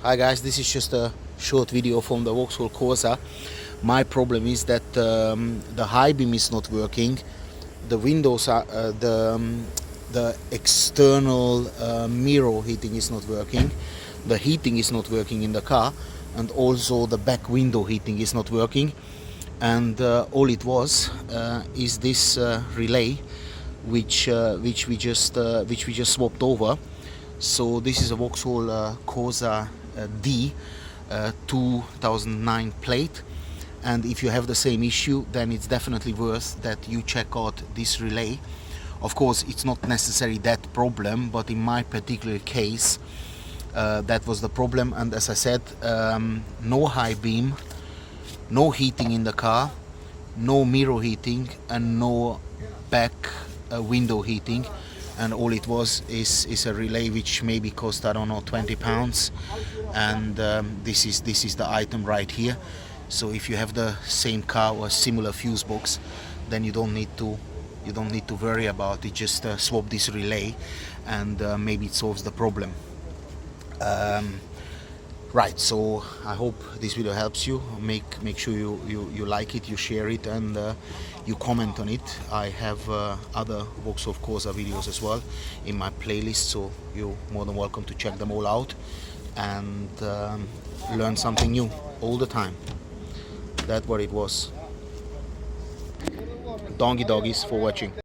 Hi guys, this is just a short video from the Vauxhall Corsa. My problem is that the high beam is not working. The windows are the external mirror heating is not working. The heating is not working in the car, and also the back window heating is not working. And all it was is this relay, which we just swapped over. So this is a Vauxhall Corsa D 2009 plate, and if you have the same issue, then it's definitely worth that you check out this relay. Of course, it's not necessarily that problem, but in my particular case, that was the problem. And as I said, no high beam, no heating in the car, no mirror heating, and no back window heating. And all it was is a relay which maybe cost, I don't know, £20, and this is the item right here. So if you have the same car or a similar fuse box, then you don't need to worry about it. Just swap this relay, and maybe it solves the problem. Right, so I hope this video helps you. Make sure you like it, you share it, and you comment on it. I have other Vauxhall Corsa videos as well in my playlist, so you're more than welcome to check them all out and learn something new all the time. That's what it was. Donkey doggies for watching.